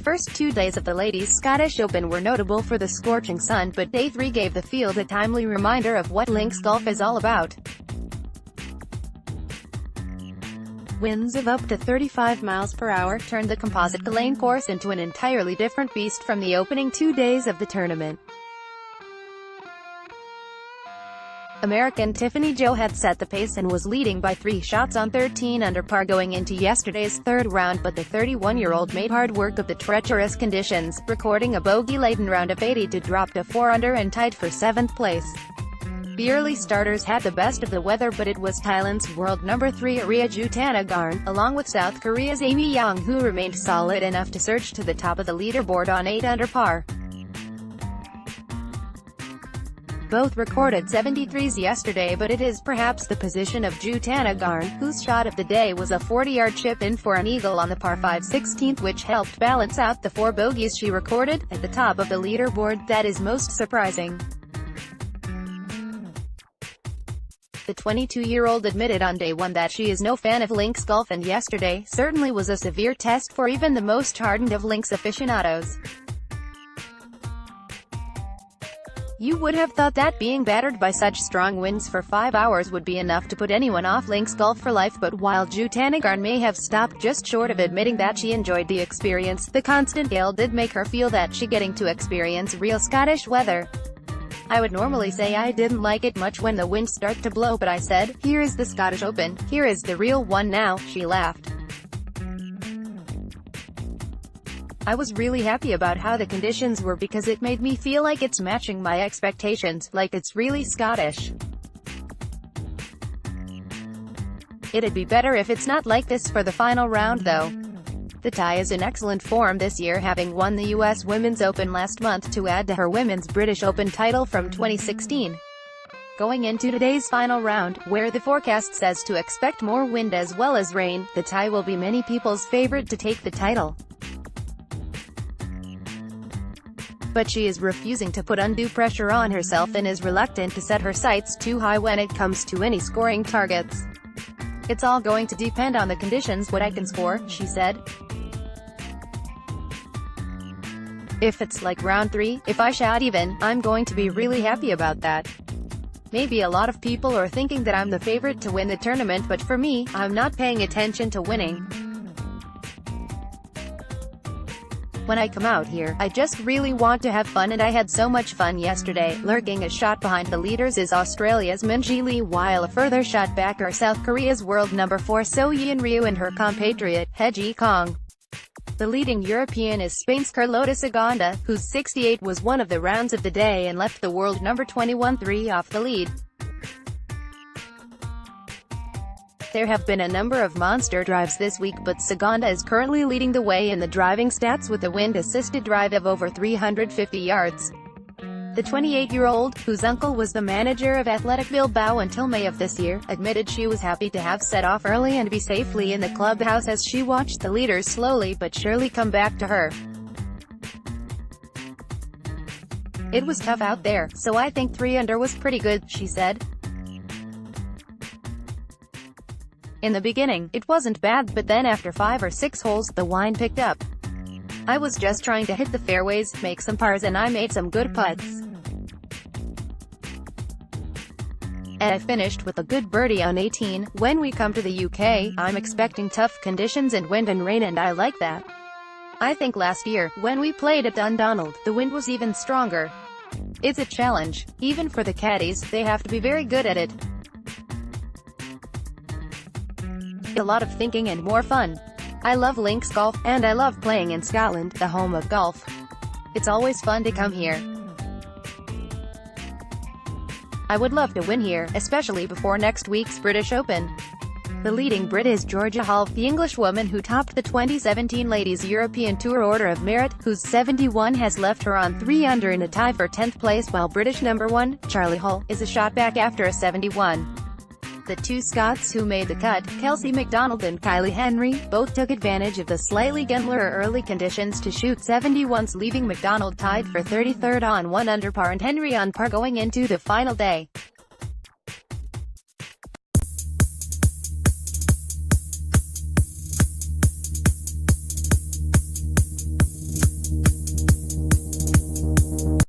first 2 days of the Ladies' Scottish Open were notable for the scorching sun, but day 3 gave the field a timely reminder of what links golf is all about. Winds of up to 35 miles per hour turned the composite Gullane course into an entirely different beast from the opening 2 days of the tournament. American Tiffany Joh had set the pace and was leading by 3 shots on 13 under par going into yesterday's third round, but the 31-year-old made hard work of the treacherous conditions, recording a bogey-laden round of 80 to drop to 4 under and tied for 7th place. The early starters had the best of the weather, but it was Thailand's world number 3 Jutanagorn, along with South Korea's Amy Young, who remained solid enough to surge to the top of the leaderboard on 8 under par. Both recorded 73s yesterday, but it is perhaps the position of Jutanagorn, whose shot of the day was a 40-yard chip in for an eagle on the par 5 16th, which helped balance out the 4 bogeys she recorded, at the top of the leaderboard, that is most surprising. The 22-year-old admitted on day 1 that she is no fan of links golf, and yesterday certainly was a severe test for even the most hardened of links aficionados. You would have thought that being battered by such strong winds for 5 hours would be enough to put anyone off links golf for life, but while Jutanagorn may have stopped just short of admitting that she enjoyed the experience, the constant gale did make her feel that she getting to experience real Scottish weather. I would normally say I didn't like it much when the wind started to blow, but I said, here is the Scottish Open, here is the real one now, she laughed. I was really happy about how the conditions were because it made me feel like it's matching my expectations, like it's really Scottish. It'd be better if it's not like this for the final round though. The Thai is in excellent form this year, having won the US Women's Open last month to add to her Women's British Open title from 2016. Going into today's final round, where the forecast says to expect more wind as well as rain, the Thai will be many people's favorite to take the title. But she is refusing to put undue pressure on herself and is reluctant to set her sights too high when it comes to any scoring targets. It's all going to depend on the conditions what I can score, she said. If it's like round 3, if I shot even, I'm going to be really happy about that. Maybe a lot of people are thinking that I'm the favorite to win the tournament, but for me, I'm not paying attention to winning. When I come out here, I just really want to have fun, and I had so much fun yesterday. Lurking a shot behind the leaders is Australia's Min Ji Lee, while a further shot back are South Korea's world number 4 So Yeon Ryu and her compatriot, He Ji Kong. The leading European is Spain's Carlota Segunda, whose 68 was one of the rounds of the day and left the world number 21 3 off the lead. There have been a number of monster drives this week, but Segunda is currently leading the way in the driving stats with a wind-assisted drive of over 350 yards. The 28-year-old, whose uncle was the manager of Athletic Bilbao until May of this year, admitted she was happy to have set off early and be safely in the clubhouse as she watched the leaders slowly but surely come back to her. It was tough out there, so I think 3 under was pretty good, she said. In the beginning, it wasn't bad, but then after 5 or 6 holes, the wind picked up. I was just trying to hit the fairways, make some pars, and I made some good putts. And I finished with a good birdie on 18. When we come to the UK, I'm expecting tough conditions and wind and rain, and I like that. I think last year, when we played at Dundonald, the wind was even stronger. It's a challenge. Even for the caddies, they have to be very good at it. A lot of thinking and more fun. I love links golf, and I love playing in Scotland, the home of golf. It's always fun to come here. I would love to win here, especially before next week's British Open. The leading Brit is Georgia Hall, the Englishwoman who topped the 2017 Ladies European Tour Order of Merit, whose 71 has left her on 3 under in a tie for 10th place, while British number 1, Charlie Hull, is a shot back after a 71. The 2 Scots who made the cut, Kelsey MacDonald and Kylie Henry, both took advantage of the slightly gentler early conditions to shoot 71s, leaving MacDonald tied for 33rd on 1 under par and Henry on par going into the final day.